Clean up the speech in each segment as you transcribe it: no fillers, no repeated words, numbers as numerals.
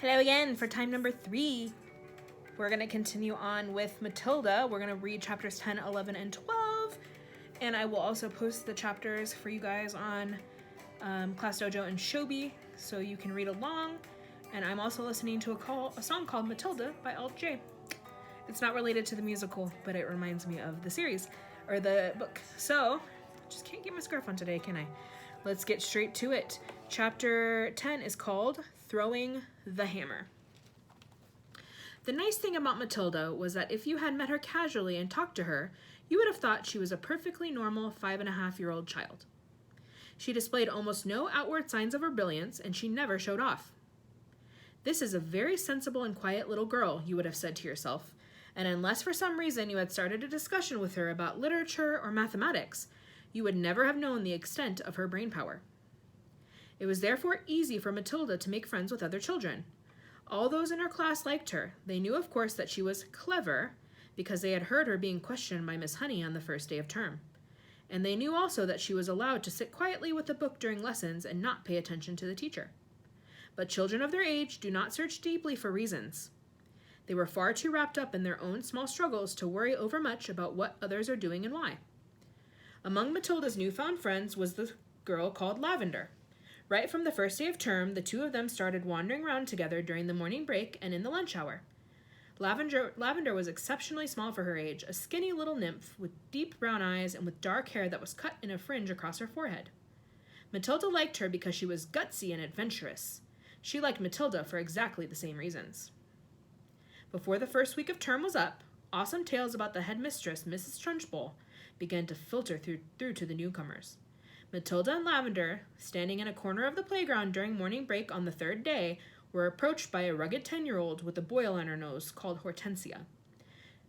Hello again for time number 3. We're going to continue on with Matilda. We're going to read chapters 10, 11, and 12. And I will also post the chapters for you guys on Class Dojo and Shobi so you can read along. And I'm also listening to a song called Matilda by Alt J. It's not related to the musical, but it reminds me of the series, or the book. So, just can't get my scarf on today, can I? Let's get straight to it. Chapter 10 is called Throwing the Hammer. The nice thing about Matilda was that if you had met her casually and talked to her, you would have thought she was a perfectly normal 5.5-year-old child. She displayed almost no outward signs of her brilliance, and she never showed off. This is a very sensible and quiet little girl, you would have said to yourself, and unless for some reason you had started a discussion with her about literature or mathematics, you would never have known the extent of her brain power. It was therefore easy for Matilda to make friends with other children. All those in her class liked her. They knew, of course, that she was clever, because they had heard her being questioned by Miss Honey on the first day of term. And they knew also that she was allowed to sit quietly with a book during lessons and not pay attention to the teacher. But children of their age do not search deeply for reasons. They were far too wrapped up in their own small struggles to worry overmuch about what others are doing and why. Among Matilda's newfound friends was the girl called Lavender. Right from the first day of term, the two of them started wandering around together during the morning break and in the lunch hour. Lavender was exceptionally small for her age, a skinny little nymph with deep brown eyes and with dark hair that was cut in a fringe across her forehead. Matilda liked her because she was gutsy and adventurous. She liked Matilda for exactly the same reasons. Before the first week of term was up, awesome tales about the headmistress, Mrs. Trunchbull, began to filter through to the newcomers. Matilda and Lavender, standing in a corner of the playground during morning break on the third day, were approached by a rugged 10-year-old with a boil on her nose called Hortensia.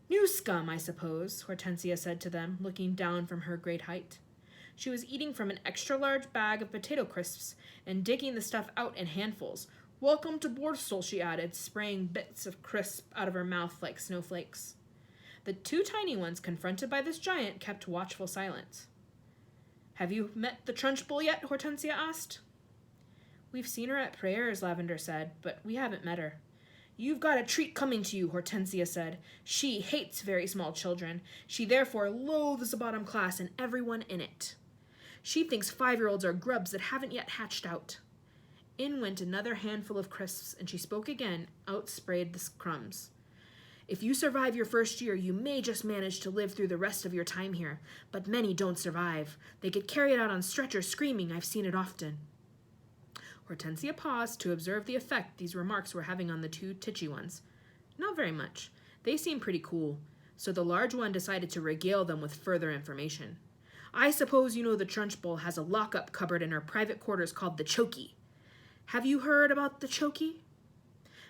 "New scum, I suppose," Hortensia said to them, looking down from her great height. She was eating from an extra-large bag of potato crisps and digging the stuff out in handfuls. "Welcome to Borstal," she added, spraying bits of crisp out of her mouth like snowflakes. The two tiny ones, confronted by this giant, kept watchful silence. "Have you met the Trunchbull yet?" Hortensia asked. "We've seen her at prayers," Lavender said, "but we haven't met her." "You've got a treat coming to you," Hortensia said. "She hates very small children. She therefore loathes the bottom class and everyone in it. She thinks 5-year-olds are grubs that haven't yet hatched out." In went another handful of crisps, and she spoke again, outsprayed the crumbs. "If you survive your first year, you may just manage to live through the rest of your time here, but many don't survive. They get carried out on stretchers screaming. I've seen it often." Hortensia paused to observe the effect these remarks were having on the two titchy ones. Not very much. They seemed pretty cool, so the large one decided to regale them with further information. "I suppose you know the Trunchbull has a lock-up cupboard in her private quarters called the Chokey. Have you heard about the Chokey?"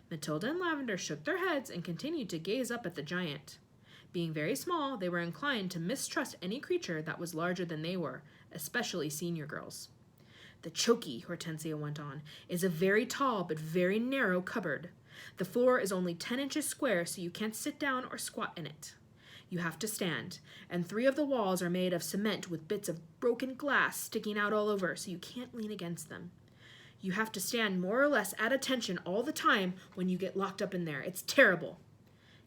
Matilda and Lavender shook their heads and continued to gaze up at the giant. Being very small, they were inclined to mistrust any creature that was larger than they were, especially senior girls. "The Chokey," Hortensia went on, "is a very tall but very narrow cupboard. The floor is only 10 inches square, so you can't sit down or squat in it. You have to stand, and 3 of the walls are made of cement with bits of broken glass sticking out all over, so you can't lean against them. You have to stand more or less at attention all the time when you get locked up in there. It's terrible."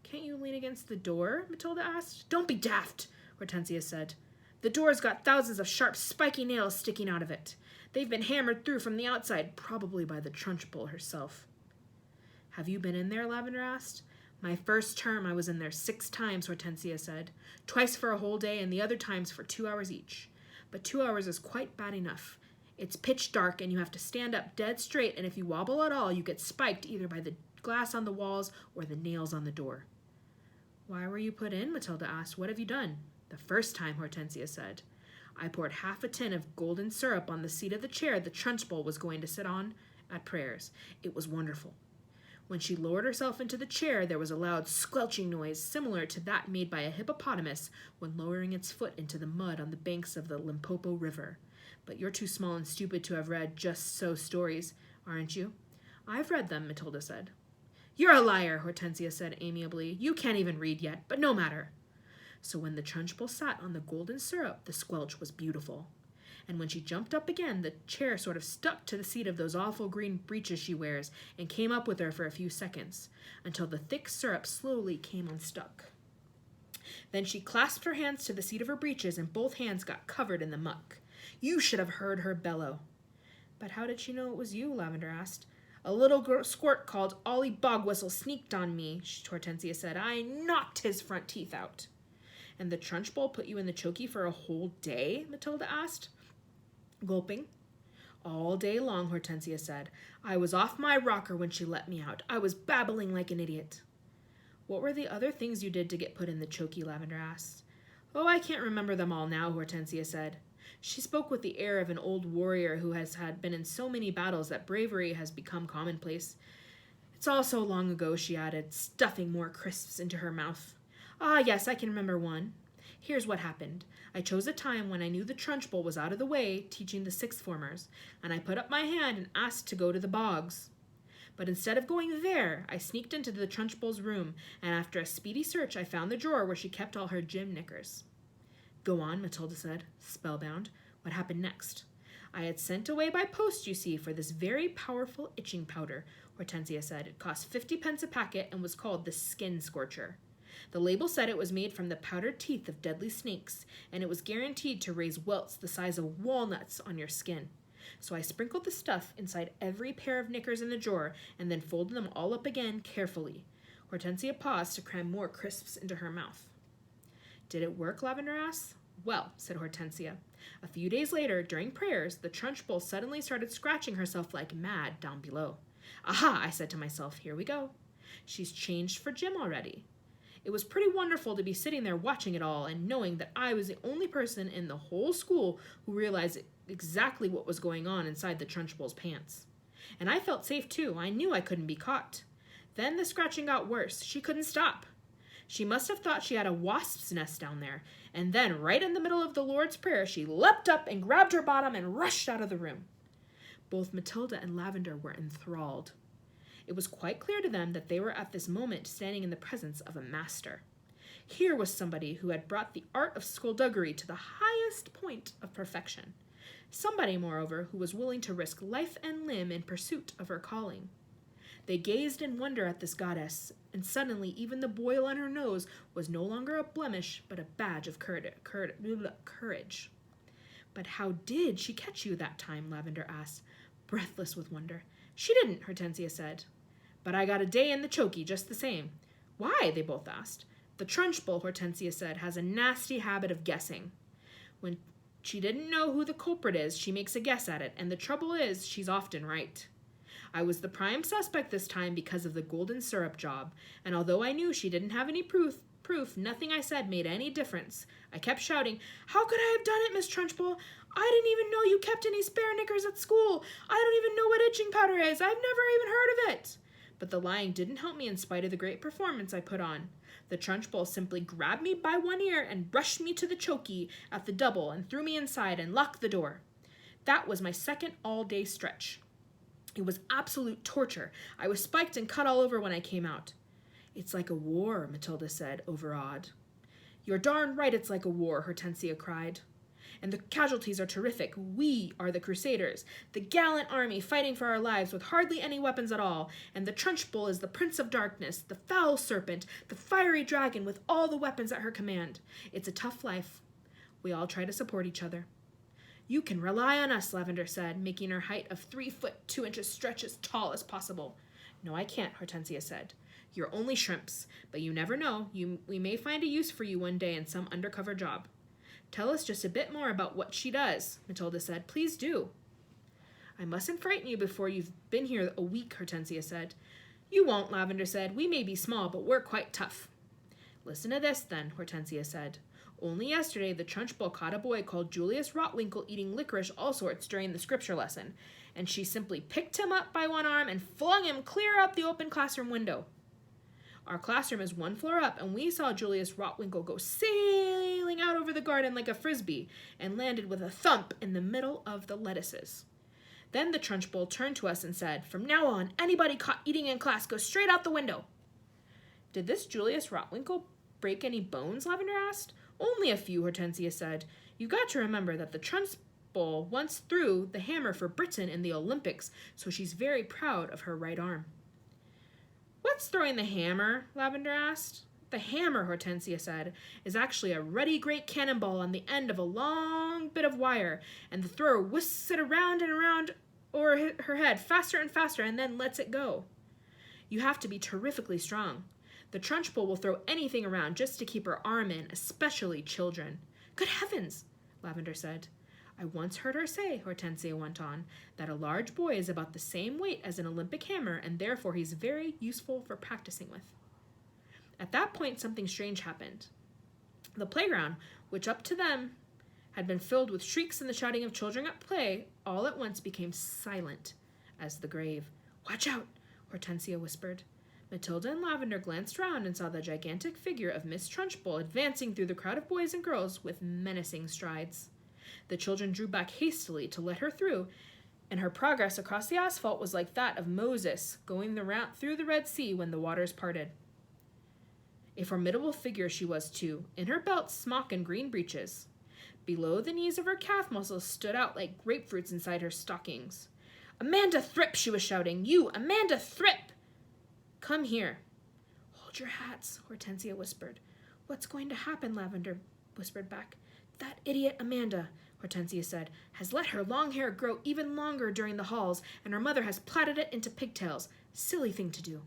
"Can't you lean against the door?" Matilda asked. "Don't be daft," Hortensia said. "The door's got thousands of sharp, spiky nails sticking out of it. They've been hammered through from the outside, probably by the Trunchbull herself." "Have you been in there?" Lavender asked. "My first term I was in there 6 times, Hortensia said. Twice for a whole day and the other times for 2 hours each. But 2 hours is quite bad enough. It's pitch dark and you have to stand up dead straight, and if you wobble at all, you get spiked either by the glass on the walls or the nails on the door." "Why were you put in?" Matilda asked. "What have you done?" "The first time," Hortensia said, "I poured half a tin of golden syrup on the seat of the chair the Trunchbull was going to sit on at prayers. It was wonderful. When she lowered herself into the chair, there was a loud squelching noise similar to that made by a hippopotamus when lowering its foot into the mud on the banks of the Limpopo River. But you're too small and stupid to have read just so stories, aren't you?" "I've read them," Matilda said. "You're a liar," Hortensia said amiably. "You can't even read yet, but no matter." So when the Trunchbull sat on the golden syrup, the squelch was beautiful. And when she jumped up again, the chair sort of stuck to the seat of those awful green breeches she wears and came up with her for a few seconds, until the thick syrup slowly came unstuck. Then she clasped her hands to the seat of her breeches, and both hands got covered in the muck. You should have heard her bellow. But how did she know it was you? Lavender asked. A little squirt called Ollie Bogwhistle sneaked on me, Hortensia said. I knocked his front teeth out. And the Trunchbull put you in the chokey for a whole day? Matilda asked, gulping. All day long, Hortensia said. I was off my rocker when she let me out. I was babbling like an idiot. What were the other things you did to get put in the chokey? Lavender asked. Oh, I can't remember them all now, Hortensia said. She spoke with the air of an old warrior who has been in so many battles that bravery has become commonplace. It's all so long ago, she added, stuffing more crisps into her mouth. Ah, yes, I can remember one. Here's what happened. I chose a time when I knew the Trunchbull was out of the way, teaching the sixth formers, and I put up my hand and asked to go to the bogs. But instead of going there, I sneaked into the Trunchbull's room, and after a speedy search, I found the drawer where she kept all her gym knickers. Go on, Matilda said, spellbound. What happened next? I had sent away by post, you see, for this very powerful itching powder, Hortensia said. It cost 50 pence a packet and was called the Skin Scorcher. The label said it was made from the powdered teeth of deadly snakes, and it was guaranteed to raise welts the size of walnuts on your skin. So I sprinkled the stuff inside every pair of knickers in the drawer and then folded them all up again carefully. Hortensia paused to cram more crisps into her mouth. Did it work? Lavender asked. Well, said Hortensia. A few days later, during prayers, the Trunchbull suddenly started scratching herself like mad down below. Aha, I said to myself, here we go. She's changed for Jim already. It was pretty wonderful to be sitting there watching it all and knowing that I was the only person in the whole school who realized exactly what was going on inside the Trunchbull's pants. And I felt safe too. I knew I couldn't be caught. Then the scratching got worse. She couldn't stop. She must have thought she had a wasp's nest down there, and then, right in the middle of the Lord's Prayer, she leapt up and grabbed her bottom and rushed out of the room. Both Matilda and Lavender were enthralled. It was quite clear to them that they were at this moment standing in the presence of a master. Here was somebody who had brought the art of skullduggery to the highest point of perfection. Somebody, moreover, who was willing to risk life and limb in pursuit of her calling. They gazed in wonder at this goddess, and suddenly even the boil on her nose was no longer a blemish, but a badge of courage. But how did she catch you that time? Lavender asked, breathless with wonder. She didn't, Hortensia said. But I got a day in the chokey just the same. Why? They both asked. The Trunchbull, Hortensia said, has a nasty habit of guessing. When she didn't know who the culprit is, she makes a guess at it, and the trouble is, she's often right. I was the prime suspect this time because of the golden syrup job, and although I knew she didn't have any proof, nothing I said made any difference. I kept shouting, How could I have done it, Miss Trunchbull? I didn't even know you kept any spare knickers at school. I don't even know what itching powder is. I've never even heard of it. But the lying didn't help me in spite of the great performance I put on. The Trunchbull simply grabbed me by one ear and rushed me to the chokey at the double and threw me inside and locked the door. That was my second all-day stretch. It was absolute torture. I was spiked and cut all over when I came out. It's like a war, Matilda said, overawed. You're darn right it's like a war, Hortensia cried. And the casualties are terrific. We are the Crusaders, the gallant army fighting for our lives with hardly any weapons at all, and the Trunchbull is the Prince of Darkness, the foul serpent, the fiery dragon with all the weapons at her command. It's a tough life. We all try to support each other. You can rely on us, Lavender said, making her height of 3 foot 2 inches stretch as tall as possible. No, I can't, Hortensia said. You're only shrimps, but you never know. We may find a use for you one day in some undercover job. Tell us just a bit more about what she does, Matilda said. Please do. I mustn't frighten you before you've been here a week, Hortensia said. You won't, Lavender said. We may be small, but we're quite tough. Listen to this, then, Hortensia said. Only yesterday, the Trunchbull caught a boy called Julius Rotwinkle eating licorice all sorts during the scripture lesson, and she simply picked him up by one arm and flung him clear out the open classroom window. Our classroom is 1 floor up, and we saw Julius Rotwinkle go sailing out over the garden like a frisbee and landed with a thump in the middle of the lettuces. Then the Trunchbull turned to us and said, From now on, anybody caught eating in class goes straight out the window. Did this Julius Rotwinkle break any bones? Lavender asked. Only a few, Hortensia said. You've got to remember that the Trunchbull once threw the hammer for Britain in the Olympics, so she's very proud of her right arm. What's throwing the hammer? Lavender asked. The hammer, Hortensia said, is actually a ruddy great cannonball on the end of a long bit of wire, and the thrower whisks it around and around over her head faster and faster and then lets it go. You have to be terrifically strong. The Trunchbull will throw anything around just to keep her arm in, especially children. Good heavens, Lavender said. I once heard her say, Hortensia went on, that a large boy is about the same weight as an Olympic hammer, and therefore he's very useful for practicing with. At that point, something strange happened. The playground, which up to them had been filled with shrieks and the shouting of children at play, all at once became silent as the grave. Watch out, Hortensia whispered. Matilda and Lavender glanced round and saw the gigantic figure of Miss Trunchbull advancing through the crowd of boys and girls with menacing strides. The children drew back hastily to let her through, and her progress across the asphalt was like that of Moses going through the Red Sea when the waters parted. A formidable figure she was, too, in her belt, smock, and green breeches. Below the knees of her calf muscles stood out like grapefruits inside her stockings. Amanda Thrip, she was shouting. You, Amanda Thrip! Come here. Hold your hats, Hortensia whispered. What's going to happen, Lavender whispered back. That idiot Amanda, Hortensia said, has let her long hair grow even longer during the halls, and her mother has plaited it into pigtails. Silly thing to do.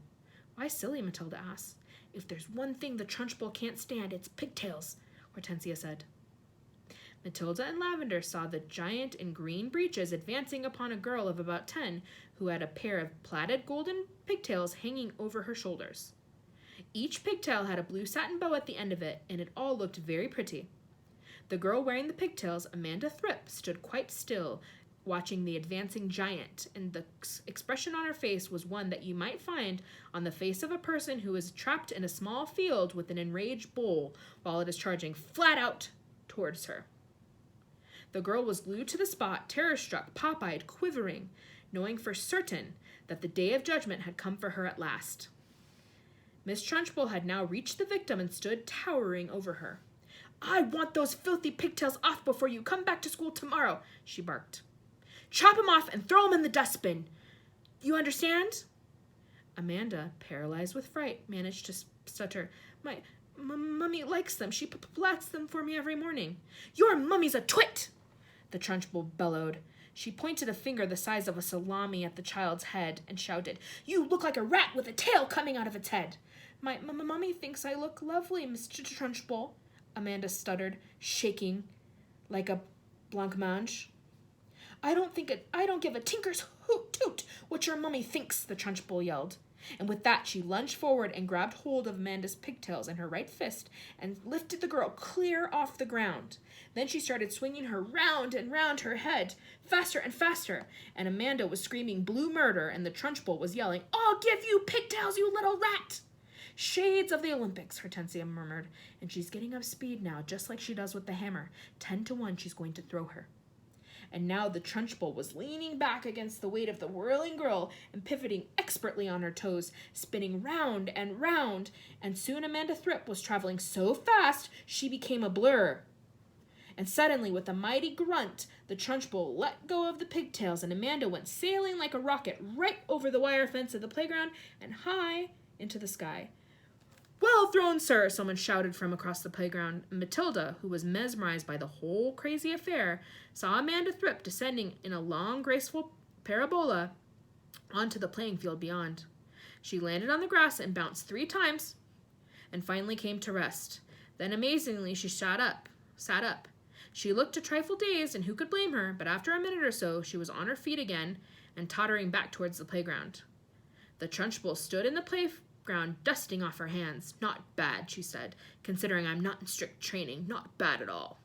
Why silly, Matilda asked. If there's one thing the Trunchbull can't stand, it's pigtails, Hortensia said. Matilda and Lavender saw the giant in green breeches advancing upon a girl of about 10 who had a pair of plaited golden pigtails hanging over her shoulders. Each pigtail had a blue satin bow at the end of it, and it all looked very pretty. The girl wearing the pigtails, Amanda Thrip, stood quite still, watching the advancing giant, and the expression on her face was one that you might find on the face of a person who is trapped in a small field with an enraged bull while it is charging flat out towards her. The girl was glued to the spot, terror-struck, pop-eyed, quivering, knowing for certain that the day of judgment had come for her at last. Miss Trunchbull had now reached the victim and stood towering over her. I want those filthy pigtails off before you come back to school tomorrow, she barked. Chop 'em off and throw 'em in the dustbin. You understand? Amanda, paralyzed with fright, managed to stutter. My mummy likes them. She plats them for me every morning. Your mummy's a twit, the Trunchbull bellowed. She pointed a finger the size of a salami at the child's head and shouted, You look like a rat with a tail coming out of its head. My mummy thinks I look lovely, Mr. Trunchbull, Amanda stuttered, shaking like a blancmange. I don't give a tinker's hoot what your mummy thinks, the Trunchbull yelled. And with that, she lunged forward and grabbed hold of Amanda's pigtails in her right fist and lifted the girl clear off the ground. Then she started swinging her round and round her head, faster and faster, and Amanda was screaming blue murder, and the Trunchbull was yelling, I'll give you pigtails, you little rat! Shades of the Olympics, Hortensia murmured, and she's getting up speed now, just like she does with the hammer. 10-1, she's going to throw her. And now the Trunchbull was leaning back against the weight of the whirling girl and pivoting expertly on her toes, spinning round and round, and soon Amanda Thrip was traveling so fast she became a blur. And suddenly, with a mighty grunt, the Trunchbull let go of the pigtails, and Amanda went sailing like a rocket right over the wire fence of the playground and high into the sky. Well thrown, sir, someone shouted from across the playground. Matilda, who was mesmerized by the whole crazy affair, saw Amanda Thrip descending in a long, graceful parabola onto the playing field beyond. She landed on the grass and bounced 3 times and finally came to rest. Then, amazingly, she sat up. She looked a trifle dazed, and who could blame her, but after a minute or so, she was on her feet again and tottering back towards the playground. The Trunchbull stood in the playground, dusting off her hands. Not bad, she said, considering I'm not in strict training. Not bad at all.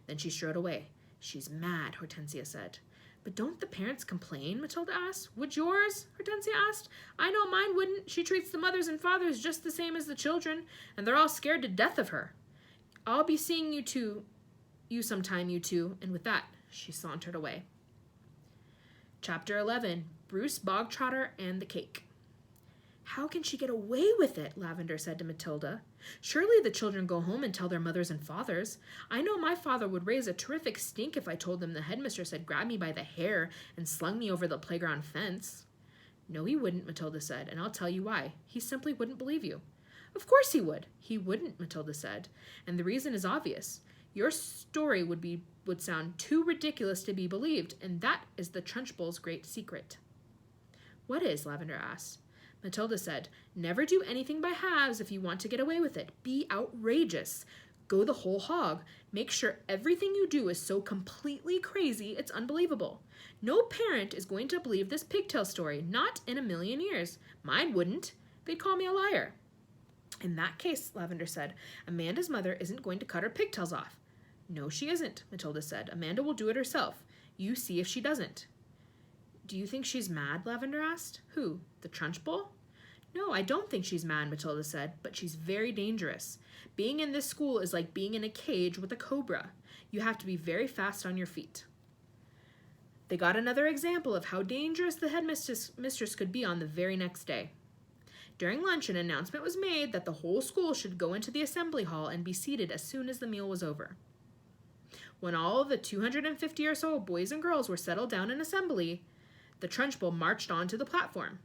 Then she strode away. She's mad, Hortensia said. But don't the parents complain? Matilda asked. Would yours? Hortensia asked. I know mine wouldn't. She treats the mothers and fathers just the same as the children, and they're all scared to death of her. I'll be seeing you sometime, you two. And with that, she sauntered away. Chapter 11. Bruce Bogtrotter and the Cake. How can she get away with it? Lavender said to Matilda. Surely the children go home and tell their mothers and fathers. I know my father would raise a terrific stink if I told them the headmistress had grabbed me by the hair and slung me over the playground fence. No, he wouldn't, Matilda said, and I'll tell you why. He simply wouldn't believe you. Of course he would. He wouldn't, Matilda said, and the reason is obvious. Your story would sound too ridiculous to be believed, and that is the Trunchbull's great secret. What is? Lavender asked. Matilda said, never do anything by halves if you want to get away with it. Be outrageous. Go the whole hog. Make sure everything you do is so completely crazy it's unbelievable. No parent is going to believe this pigtail story, not in a million years. Mine wouldn't. They'd call me a liar. In that case, Lavender said, Amanda's mother isn't going to cut her pigtails off. No, she isn't, Matilda said. Amanda will do it herself. You see if she doesn't. Do you think she's mad? Lavender asked. Who? The Trunchbull? No, I don't think she's mad, Matilda said, but she's very dangerous. Being in this school is like being in a cage with a cobra. You have to be very fast on your feet. They got another example of how dangerous the headmistress could be on the very next day. During lunch, an announcement was made that the whole school should go into the assembly hall and be seated as soon as the meal was over. When all of the 250 or so boys and girls were settled down in assembly, the Trunchbull marched on to the platform.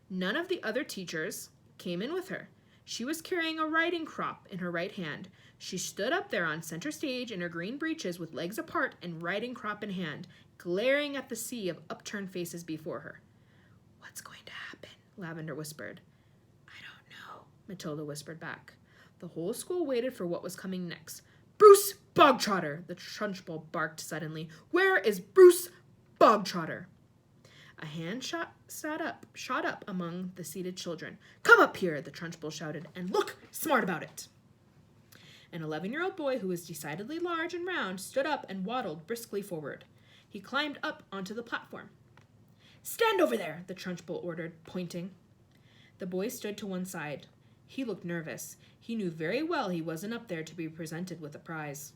None of the other teachers came in with her. She was carrying a riding crop in her right hand. She stood up there on center stage in her green breeches with legs apart and riding crop in hand, glaring at the sea of upturned faces before her. What's going to happen? Lavender whispered. I don't know, Matilda whispered back. The whole school waited for what was coming next. Bruce Bogtrotter, the Trunchbull barked suddenly. Where is Bruce Bogtrotter? A hand shot up among the seated children. Come up here, the Trunchbull shouted, and look smart about it. An 11-year-old boy who was decidedly large and round stood up and waddled briskly forward. He climbed up onto the platform. Stand over there, the Trunchbull ordered, pointing. The boy stood to one side. He looked nervous. He knew very well he wasn't up there to be presented with a prize.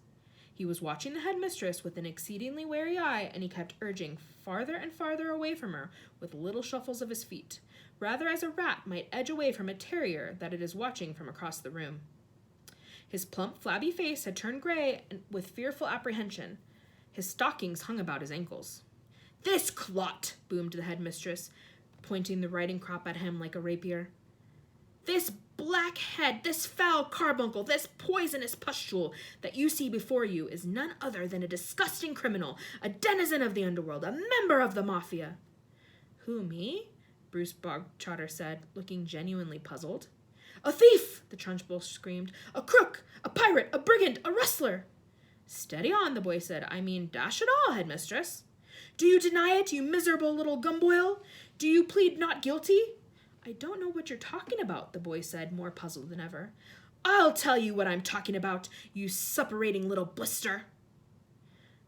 He was watching the headmistress with an exceedingly wary eye, and he kept urging farther and farther away from her with little shuffles of his feet, rather as a rat might edge away from a terrier that it is watching from across the room. His plump, flabby face had turned gray with fearful apprehension. His stockings hung about his ankles. This clot, boomed the headmistress, pointing the riding crop at him like a rapier. This black head, this foul carbuncle, this poisonous pustule that you see before you is none other than a disgusting criminal, a denizen of the underworld, a member of the mafia. Who, me? Bruce Bogtrotter said, looking genuinely puzzled. A thief, the Trunchbull screamed. A crook, a pirate, a brigand, a rustler. Steady on, the boy said. I mean, dash it all, headmistress. Do you deny it, you miserable little gumboil? Do you plead not guilty? I don't know what you're talking about, the boy said, more puzzled than ever. I'll tell you what I'm talking about, you suppurating little blister,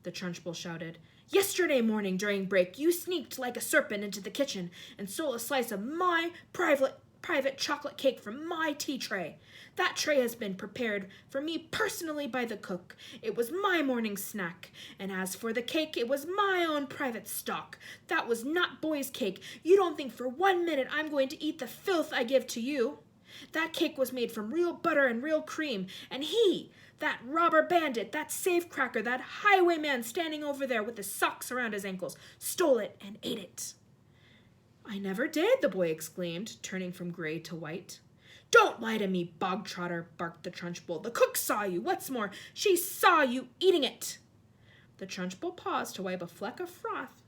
the Trunchbull shouted. Yesterday morning during break, you sneaked like a serpent into the kitchen and stole a slice of my private chocolate cake from my tea tray. That tray has been prepared for me personally by the cook. It was my morning snack. And as for the cake, it was my own private stock. That was not boy's cake. You don't think for 1 minute I'm going to eat the filth I give to you. That cake was made from real butter and real cream. And he, that robber bandit, that safecracker, that highwayman standing over there with his socks around his ankles, stole it and ate it. I never did, the boy exclaimed, turning from gray to white. Don't lie to me, Bogtrotter, barked the Trunchbull. The cook saw you. What's more, she saw you eating it. The Trunchbull paused to wipe a fleck of froth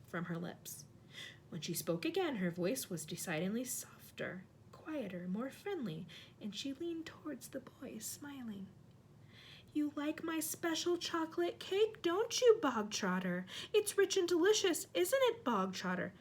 from her lips. When she spoke again, her voice was decidedly softer, quieter, more friendly, and she leaned towards the boy, smiling. You like my special chocolate cake, don't you, Bogtrotter? It's rich and delicious, isn't it, Bogtrotter?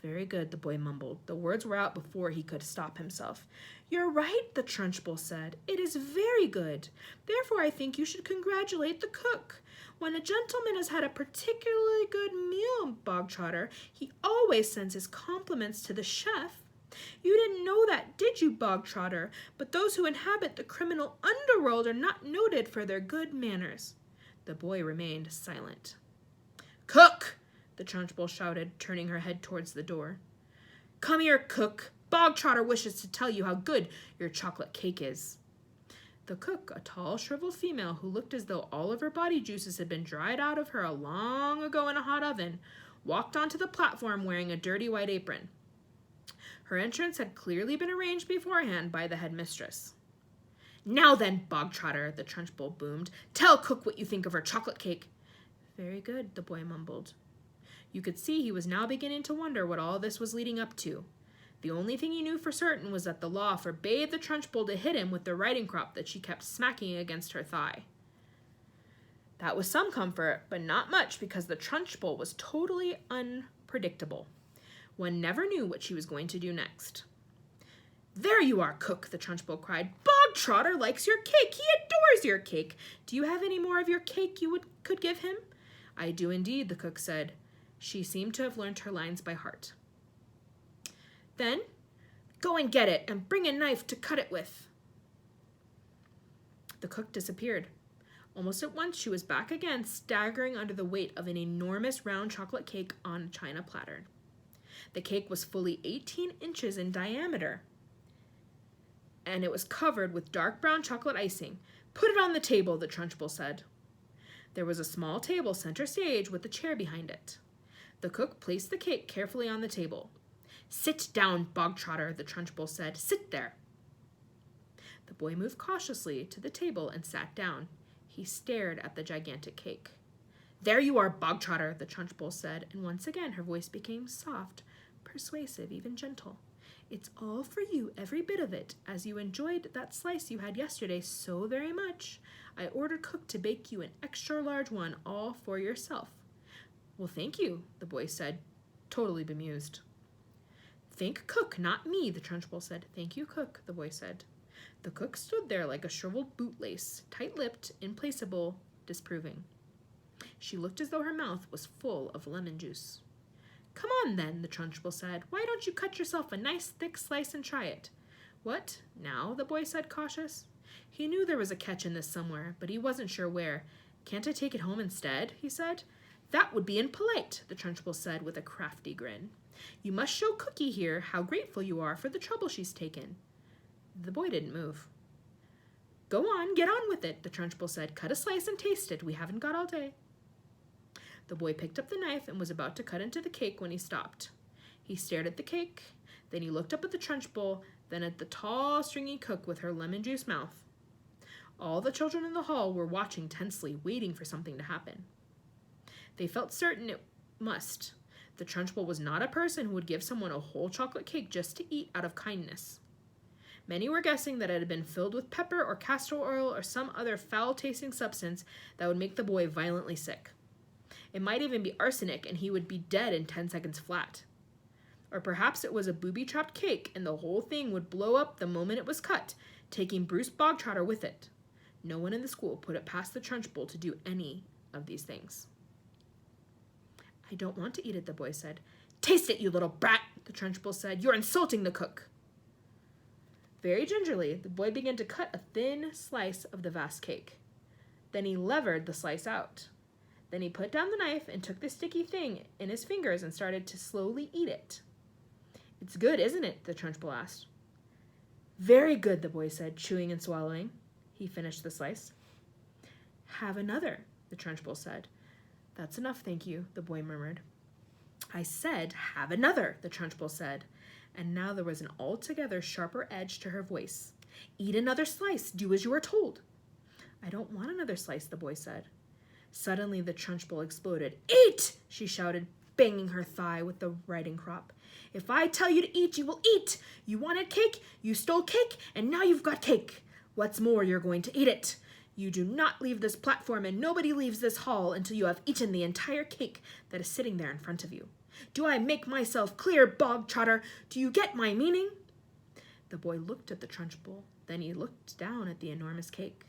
Very good, the boy mumbled. The words were out before he could stop himself. You're right, the Trunchbull said. It is very good. Therefore, I think you should congratulate the cook. When a gentleman has had a particularly good meal, Bogtrotter, he always sends his compliments to the chef. You didn't know that, did you, Bogtrotter? But those who inhabit the criminal underworld are not noted for their good manners. The boy remained silent. Cook! The Trunchbull shouted, turning her head towards the door. Come here, cook, Bogtrotter wishes to tell you how good your chocolate cake is." The cook, a tall, shriveled female who looked as though all of her body juices had been dried out of her long ago in a hot oven, walked onto the platform wearing a dirty white apron. Her entrance had clearly been arranged beforehand by the headmistress. "Now then, Bogtrotter," the Trunchbull boomed, "tell cook what you think of her chocolate cake." "Very good," the boy mumbled. You could see he was now beginning to wonder what all this was leading up to. The only thing he knew for certain was that the law forbade the Trunchbull to hit him with the riding crop that she kept smacking against her thigh. That was some comfort, but not much, because the Trunchbull was totally unpredictable. One never knew what she was going to do next. "There you are, cook," the Trunchbull cried. "Bogtrotter likes your cake. He adores your cake. Do you have any more of your cake you could give him?" "I do indeed," the cook said. She seemed to have learned her lines by heart. "Then, go and get it, and bring a knife to cut it with." The cook disappeared. Almost at once, she was back again, staggering under the weight of an enormous round chocolate cake on a china platter. The cake was fully 18 inches in diameter, and it was covered with dark brown chocolate icing. "Put it on the table," the Trunchbull said. There was a small table center stage with a chair behind it. The cook placed the cake carefully on the table. "Sit down, Bogtrotter," the Trunchbull said. "Sit there." The boy moved cautiously to the table and sat down. He stared at the gigantic cake. "There you are, Bogtrotter," the Trunchbull said, and once again her voice became soft, persuasive, even gentle. "It's all for you, every bit of it, as you enjoyed that slice you had yesterday so very much. I ordered cook to bake you an extra large one all for yourself." "Well, thank you," the boy said, totally bemused. "Thank cook, not me," the Trunchbull said. "Thank you, cook," the boy said. The cook stood there like a shriveled bootlace, tight-lipped, implacable, disapproving. She looked as though her mouth was full of lemon juice. "Come on, then," the Trunchbull said. "Why don't you cut yourself a nice thick slice and try it?" "What, now?" the boy said, cautious. He knew there was a catch in this somewhere, but he wasn't sure where. "Can't I take it home instead?" he said. "That would be impolite," the Trunchbull said with a crafty grin. "You must show Cookie here how grateful you are for the trouble she's taken." The boy didn't move. "Go on, get on with it," the Trunchbull said. "Cut a slice and taste it. We haven't got all day." The boy picked up the knife and was about to cut into the cake when he stopped. He stared at the cake, then he looked up at the Trunchbull, then at the tall, stringy cook with her lemon juice mouth. All the children in the hall were watching tensely, waiting for something to happen. They felt certain it must. The Trunchbull was not a person who would give someone a whole chocolate cake just to eat out of kindness. Many were guessing that it had been filled with pepper or castor oil or some other foul-tasting substance that would make the boy violently sick. It might even be arsenic, and he would be dead in 10 seconds flat. Or perhaps it was a booby-trapped cake, and the whole thing would blow up the moment it was cut, taking Bruce Bogtrotter with it. No one in the school put it past the Trunchbull to do any of these things. "I don't want to eat it," the boy said. "Taste it, you little brat," the Trunchbull said. "You're insulting the cook." Very gingerly, the boy began to cut a thin slice of the vast cake. Then he levered the slice out. Then he put down the knife and took the sticky thing in his fingers and started to slowly eat it. "It's good, isn't it?" the Trunchbull asked. "Very good," the boy said, chewing and swallowing. He finished the slice. "Have another," the Trunchbull said. "That's enough, thank you," the boy murmured. "I said, have another," the Trunchbull said, and now there was an altogether sharper edge to her voice. "Eat another slice. Do as you are told." "I don't want another slice," the boy said. Suddenly the Trunchbull exploded. "Eat!" she shouted, banging her thigh with the riding crop. "If I tell you to eat, you will eat. You wanted cake, you stole cake, and now you've got cake. What's more, you're going to eat it. You do not leave this platform, and nobody leaves this hall until you have eaten the entire cake that is sitting there in front of you. Do I make myself clear, Bogtrotter? Do you get my meaning?" The boy looked at the Trunchbull. Then he looked down at the enormous cake.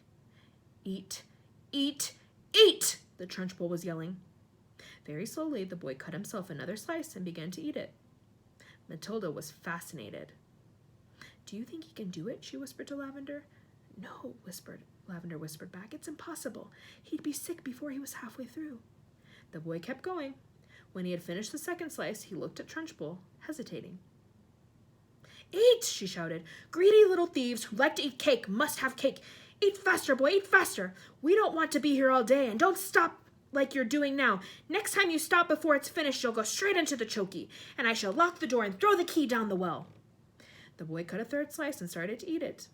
"Eat, eat, eat!" the Trunchbull was yelling. Very slowly, the boy cut himself another slice and began to eat it. Matilda was fascinated. "Do you think he can do it?" she whispered to Lavender. "No," Lavender whispered back. "It's impossible. He'd be sick before he was halfway through." The boy kept going. When he had finished the second slice, he looked at Trunchbull, hesitating. Eat, she shouted. Greedy little thieves who like to eat cake must have cake. Eat faster, boy, eat faster. We don't want to be here all day, and don't stop like you're doing now. Next time you stop before it's finished, you'll go straight into the chokey, and I shall lock the door and throw the key down the well. The boy cut a third slice and started to eat it.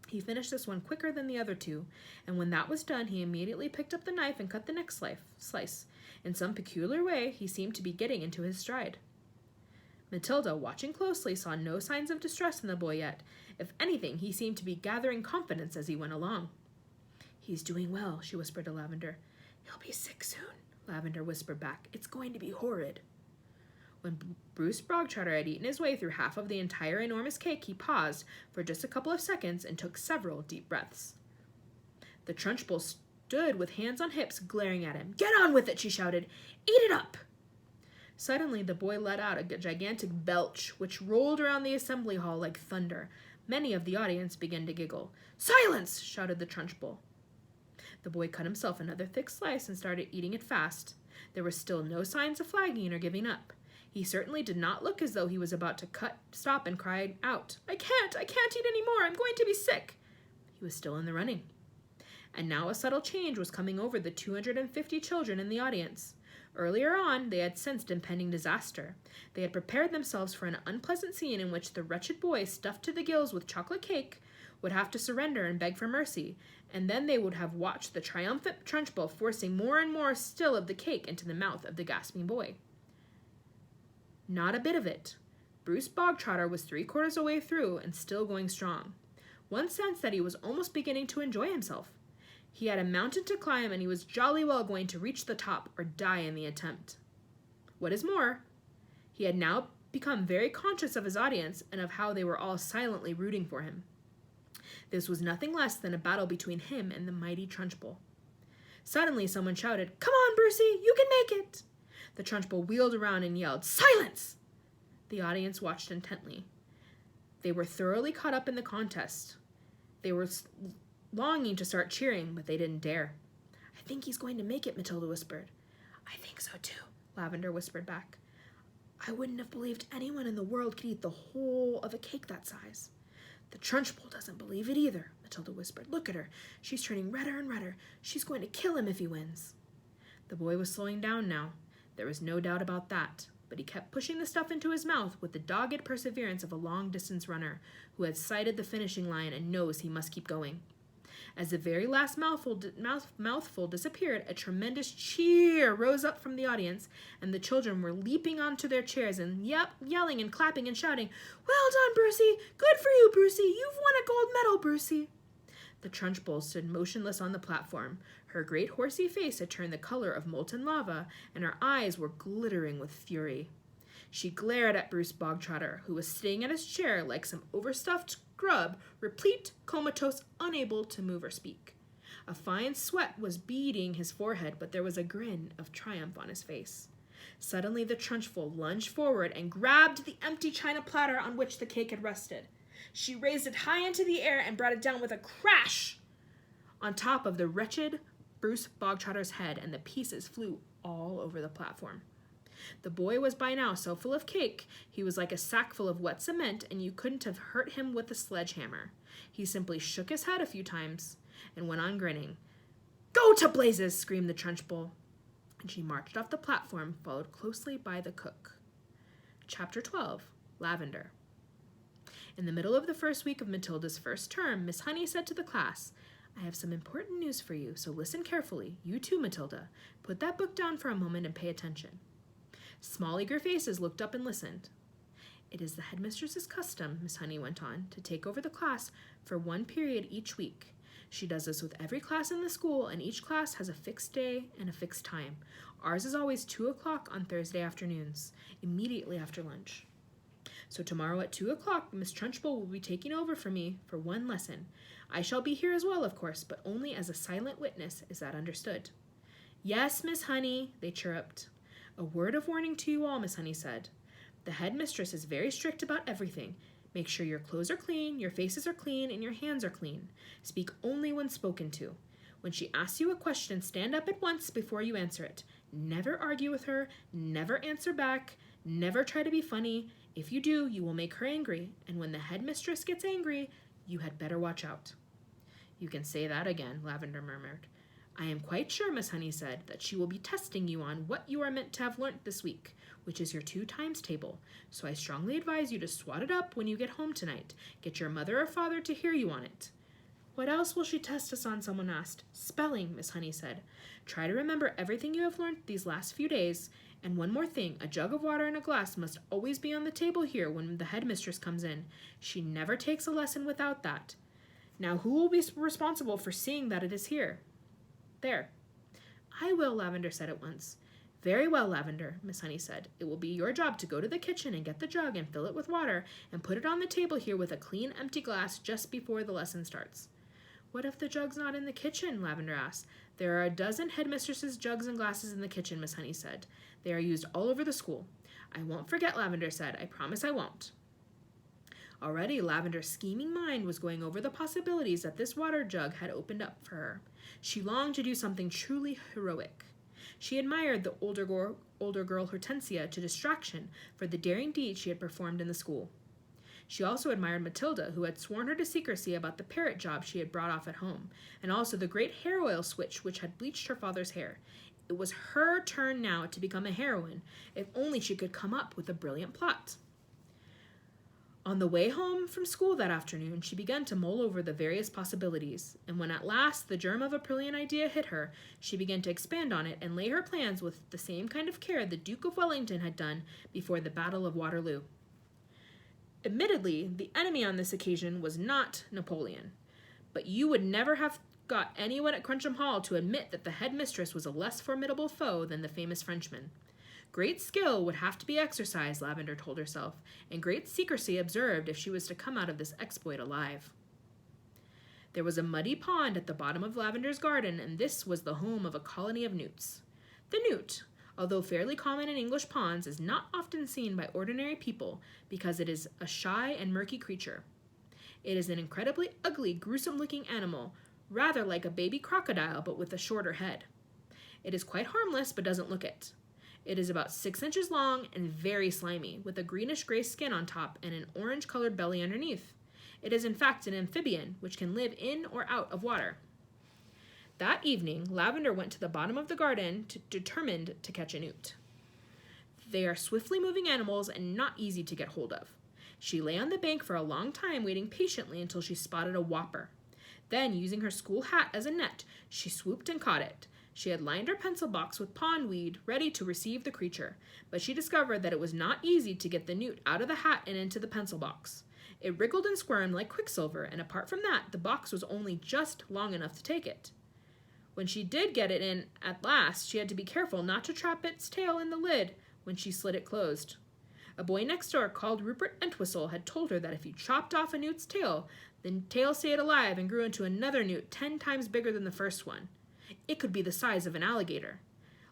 He finished this one quicker than the other two, and when that was done, he immediately picked up the knife and cut the next slice. In some peculiar way, he seemed to be getting into his stride. Matilda, watching closely, saw no signs of distress in the boy yet. If anything, he seemed to be gathering confidence as he went along. He's doing well, she whispered to Lavender. He'll be sick soon, Lavender whispered back. It's going to be horrid. When Bruce Bogtrotter had eaten his way through half of the entire enormous cake, he paused for just a couple of seconds and took several deep breaths. The Trunchbull stood with hands on hips, glaring at him. Get on with it, she shouted. Eat it up! Suddenly, the boy let out a gigantic belch, which rolled around the assembly hall like thunder. Many of the audience began to giggle. Silence! Shouted the Trunchbull. The boy cut himself another thick slice and started eating it fast. There were still no signs of flagging or giving up. He certainly did not look as though he was about to stop and cry out, I can't eat any more, I'm going to be sick. He was still in the running. And now a subtle change was coming over the 250 children in the audience. Earlier on, they had sensed impending disaster. They had prepared themselves for an unpleasant scene in which the wretched boy, stuffed to the gills with chocolate cake, would have to surrender and beg for mercy, and then they would have watched the triumphant Trunchbull forcing more and more still of the cake into the mouth of the gasping boy. Not a bit of it. Bruce Bogtrotter was 3/4 away through and still going strong. One sensed that he was almost beginning to enjoy himself. He had a mountain to climb, and he was jolly well going to reach the top or die in the attempt. What is more, he had now become very conscious of his audience and of how they were all silently rooting for him. This was nothing less than a battle between him and the mighty Trunchbull. Suddenly, someone shouted, Come on, Brucey, you can make it! The Trunchbull wheeled around and yelled, Silence! The audience watched intently. They were thoroughly caught up in the contest. They were longing to start cheering, but they didn't dare. I think he's going to make it, Matilda whispered. I think so too, Lavender whispered back. I wouldn't have believed anyone in the world could eat the whole of a cake that size. The Trunchbull doesn't believe it either, Matilda whispered. Look at her. She's turning redder and redder. She's going to kill him if he wins. The boy was slowing down now. There was no doubt about that, but he kept pushing the stuff into his mouth with the dogged perseverance of a long-distance runner who had sighted the finishing line and knows he must keep going. As the very last mouthful disappeared, a tremendous cheer rose up from the audience, and the children were leaping onto their chairs and yelling and clapping and shouting, Well done, Brucey! Good for you, Brucey! You've won a gold medal, Brucey! The Trunchbull stood motionless on the platform. Her great horsey face had turned the color of molten lava, and her eyes were glittering with fury. She glared at Bruce Bogtrotter, who was sitting at his chair like some overstuffed grub, replete, comatose, unable to move or speak. A fine sweat was beading his forehead, but there was a grin of triumph on his face. Suddenly the Trunchbull lunged forward and grabbed the empty china platter on which the cake had rested. She raised it high into the air and brought it down with a crash on top of the wretched Bruce Bogtrotter's head, and the pieces flew all over the platform. The boy was by now so full of cake, he was like a sack full of wet cement, and you couldn't have hurt him with a sledgehammer. He simply shook his head a few times and went on grinning. Go to blazes! Screamed the Trunchbull, and she marched off the platform, followed closely by the cook. Chapter 12, Lavender. In the middle of the first week of Matilda's first term, Miss Honey said to the class, I have some important news for you, so listen carefully. You too, Matilda. Put that book down for a moment and pay attention. Small, eager faces looked up and listened. It is the headmistress's custom, Miss Honey went on, to take over the class for one period each week. She does this with every class in the school, and each class has a fixed day and a fixed time. Ours is always 2 o'clock on Thursday afternoons, immediately after lunch. So tomorrow at 2 o'clock, Miss Trunchbull will be taking over for me for one lesson. I shall be here as well, of course, but only as a silent witness. Is that understood? Yes, Miss Honey, they chirruped. A word of warning to you all, Miss Honey said. The headmistress is very strict about everything. Make sure your clothes are clean, your faces are clean, and your hands are clean. Speak only when spoken to. When she asks you a question, stand up at once before you answer it. Never argue with her, never answer back, never try to be funny. If you do, you will make her angry, and when the headmistress gets angry, you had better watch out." "You can say that again," Lavender murmured. "I am quite sure," Miss Honey said, "that she will be testing you on what you are meant to have learnt this week, which is your 2 times table. So I strongly advise you to swat it up when you get home tonight. Get your mother or father to hear you on it." "What else will she test us on?" someone asked. "Spelling," Miss Honey said. "Try to remember everything you have learnt these last few days. And one more thing, a jug of water and a glass must always be on the table here when the headmistress comes in. She never takes a lesson without that. Now who will be responsible for seeing that it is here? There." "I will," Lavender said at once. "Very well, Lavender," Miss Honey said. "It will be your job to go to the kitchen and get the jug and fill it with water and put it on the table here with a clean, empty glass just before the lesson starts." "What if the jug's not in the kitchen?" Lavender asked. "There are a dozen headmistresses' jugs and glasses in the kitchen," Miss Honey said. "They are used all over the school." "I won't forget," Lavender said. "I promise I won't." Already Lavender's scheming mind was going over the possibilities that this water jug had opened up for her. She longed to do something truly heroic. She admired the older girl Hortensia to distraction for the daring deed she had performed in the school. She also admired Matilda, who had sworn her to secrecy about the parrot job she had brought off at home, and also the great hair oil switch which had bleached her father's hair. It was her turn now to become a heroine, if only she could come up with a brilliant plot. On the way home from school that afternoon, she began to mull over the various possibilities, and when at last the germ of a brilliant idea hit her, she began to expand on it and lay her plans with the same kind of care the Duke of Wellington had done before the Battle of Waterloo. Admittedly, the enemy on this occasion was not Napoleon, but you would never have got anyone at Crunchem Hall to admit that the headmistress was a less formidable foe than the famous Frenchman. Great skill would have to be exercised, Lavender told herself, and great secrecy observed if she was to come out of this exploit alive. There was a muddy pond at the bottom of Lavender's garden, and this was the home of a colony of newts. The newt, although fairly common in English ponds, is not often seen by ordinary people because it is a shy and murky creature. It is an incredibly ugly, gruesome-looking animal, rather like a baby crocodile but with a shorter head. It is quite harmless but doesn't look it. It is about 6 inches long and very slimy, with a greenish-gray skin on top and an orange-colored belly underneath. It is in fact an amphibian, which can live in or out of water. That evening, Lavender went to the bottom of the garden, determined to catch a newt. They are swiftly moving animals and not easy to get hold of. She lay on the bank for a long time, waiting patiently until she spotted a whopper. Then, using her school hat as a net, she swooped and caught it. She had lined her pencil box with pondweed, ready to receive the creature, but she discovered that it was not easy to get the newt out of the hat and into the pencil box. It wriggled and squirmed like quicksilver, and apart from that, the box was only just long enough to take it. When she did get it in at last, she had to be careful not to trap its tail in the lid when she slid it closed. A boy next door called Rupert Entwistle had told her that if you chopped off a newt's tail, the tail stayed alive and grew into another newt 10 times bigger than the first one. It could be the size of an alligator.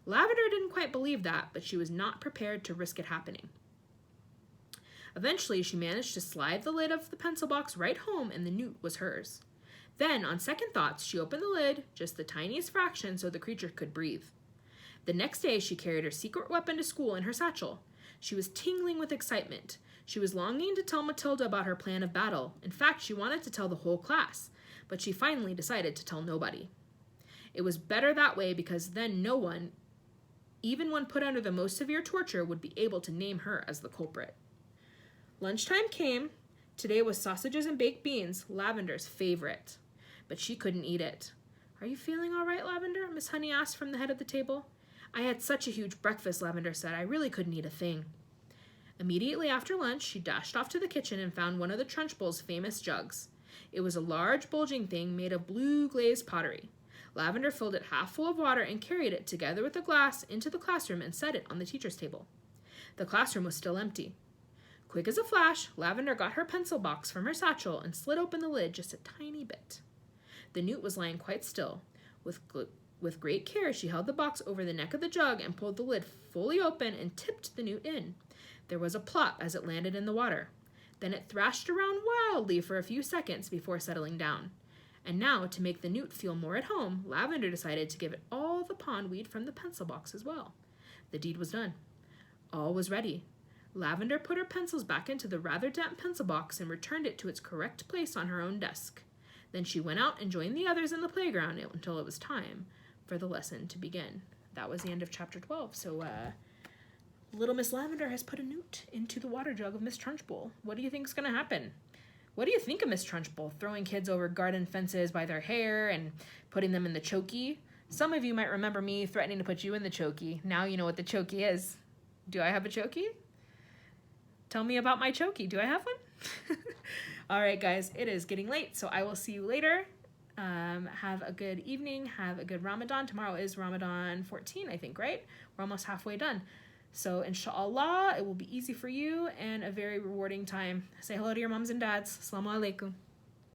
Lavender didn't quite believe that, but she was not prepared to risk it happening. Eventually, she managed to slide the lid of the pencil box right home, and the newt was hers. Then, on second thoughts, she opened the lid, just the tiniest fraction so the creature could breathe. The next day, she carried her secret weapon to school in her satchel. She was tingling with excitement. She was longing to tell Matilda about her plan of battle. In fact, she wanted to tell the whole class, but she finally decided to tell nobody. It was better that way because then no one, even when put under the most severe torture, would be able to name her as the culprit. Lunchtime came. Today was sausages and baked beans, Lavender's favorite. But she couldn't eat it. "Are you feeling all right, Lavender?" Miss Honey asked from the head of the table. "I had such a huge breakfast," Lavender said. "I really couldn't eat a thing." Immediately after lunch, she dashed off to the kitchen and found one of the Trunchbull's famous jugs. It was a large, bulging thing made of blue glazed pottery. Lavender filled it half full of water and carried it, together with the glass, into the classroom and set it on the teacher's table. The classroom was still empty. Quick as a flash, Lavender got her pencil box from her satchel and slid open the lid just a tiny bit. The newt was lying quite still. With great care, she held the box over the neck of the jug and pulled the lid fully open and tipped the newt in. There was a plop as it landed in the water. Then it thrashed around wildly for a few seconds before settling down. And now, to make the newt feel more at home, Lavender decided to give it all the pondweed from the pencil box as well. The deed was done. All was ready. Lavender put her pencils back into the rather damp pencil box and returned it to its correct place on her own desk. Then she went out and joined the others in the playground until it was time for the lesson to begin. That was the end of chapter 12. So, little Miss Lavender has put a newt into the water jug of Miss Trunchbull. What do you think is going to happen? What do you think of Miss Trunchbull throwing kids over garden fences by their hair and putting them in the chokey? Some of you might remember me threatening to put you in the chokey. Now you know what the chokey is. Do I have a chokey? Tell me about my chokey. Do I have one? All right, guys, it is getting late, so I will see you later. Have a good evening. Have a good Ramadan. Tomorrow is Ramadan 14, I think, right? We're almost halfway done. So inshallah, it will be easy for you and a very rewarding time. Say hello to your moms and dads. Assalamu alaikum.